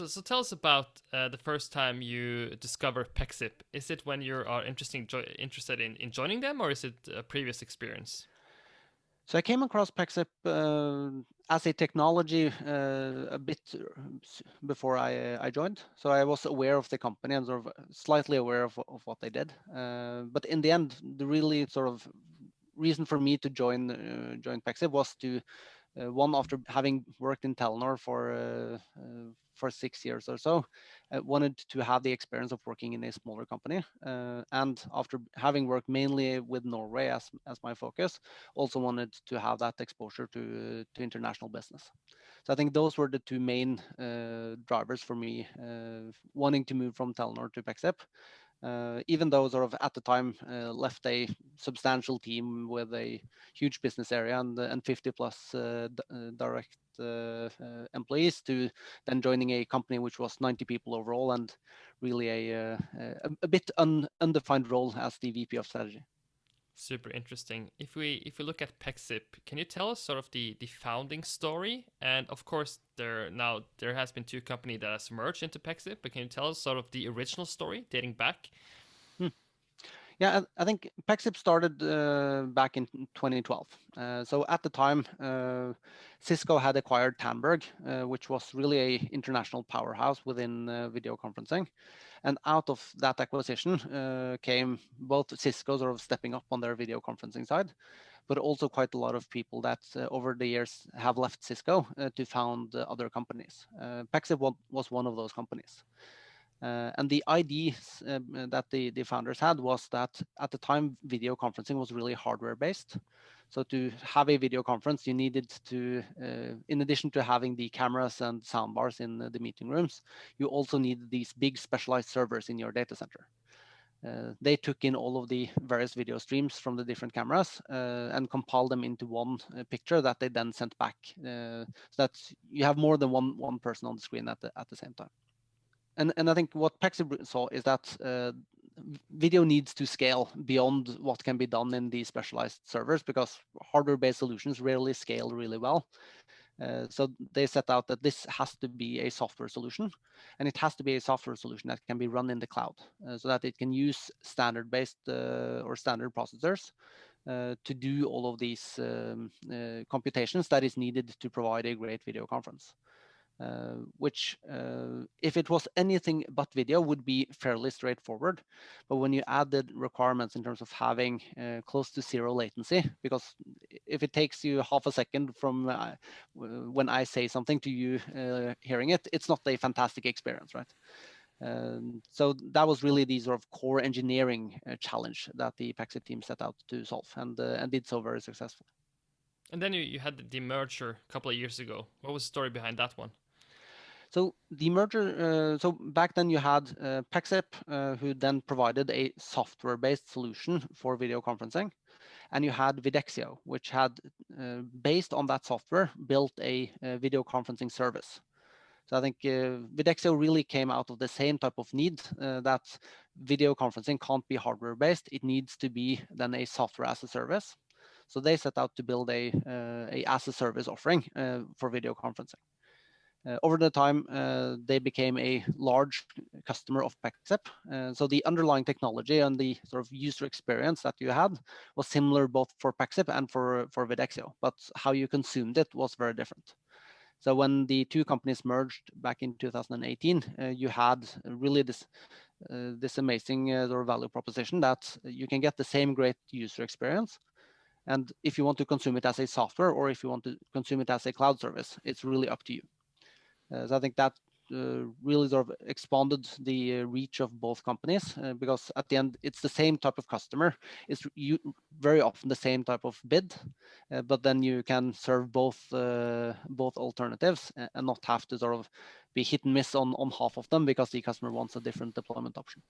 So tell us about the first time you discover Pexip. Is it when you are interested in joining them, or is it a previous experience? So I came across Pexip as a technology a bit before I joined. So I was aware of the company and sort of slightly aware of what they did. But in the end, the really sort of reason for me to join Pexip was to one, after having worked in Telenor for 6 years or so, wanted to have the experience of working in a smaller company. And after having worked mainly with Norway as my focus, also wanted to have that exposure to international business. So I think those were the two main drivers for me wanting to move from Telenor to Pexip. Even though sort of at the time left a substantial team with a huge business area and 50 plus direct employees, to then joining a company which was 90 people overall and really a bit undefined role as the VP of strategy. Super interesting. If we look at Pexip, can you tell us sort of the founding story? And of course, there has been two companies that has merged into Pexip, but can you tell us sort of the original story dating back? Hmm. Yeah, I think Pexip started back in 2012. So at the time, Cisco had acquired Tandberg, which was really a international powerhouse within video conferencing. And out of that acquisition came both Cisco sort of stepping up on their video conferencing side, but also quite a lot of people that over the years have left Cisco to found other companies. Pexip was one of those companies. And the ideas that the founders had was that at the time, video conferencing was really hardware based. So to have a video conference, you needed to, in addition to having the cameras and soundbars in the meeting rooms, you also needed these big specialized servers in your data center. They took in all of the various video streams from the different cameras and compiled them into one picture that they then sent back, so that you have more than one person on the screen at the same time. And I think what Pexip saw is that video needs to scale beyond what can be done in these specialized servers, because hardware-based solutions rarely scale really well. So they set out that this has to be a software solution, and it has to be a software solution that can be run in the cloud, so that it can use standard-based or standard processors to do all of these computations that is needed to provide a great video conference. Which, if it was anything but video, would be fairly straightforward. But when you add the requirements in terms of having close to zero latency, because if it takes you half a second from when I say something to you hearing it, it's not a fantastic experience, right? So that was really the sort of core engineering challenge that the Pexip team set out to solve, and did so very successfully. And then you had the merger a couple of years ago. What was the story behind that one? So the merger, so back then you had Pexip, who then provided a software-based solution for video conferencing. And you had Videxio, which had, based on that software, built a video conferencing service. So I think Videxio really came out of the same type of need that video conferencing can't be hardware-based. It needs to be then a software as a service. So they set out to build a as a service offering for video conferencing. Over the time, they became a large customer of Pexip. So the underlying technology and the sort of user experience that you had was similar both for Pexip and for Videxio, but how you consumed it was very different. So when the two companies merged back in 2018, you had really this amazing sort of value proposition that you can get the same great user experience. And if you want to consume it as a software, or if you want to consume it as a cloud service, it's really up to you. So I think that really sort of expanded the reach of both companies, because at the end, it's the same type of customer. It's very often the same type of bid, but then you can serve both alternatives and not have to sort of be hit and miss on half of them because the customer wants a different deployment option.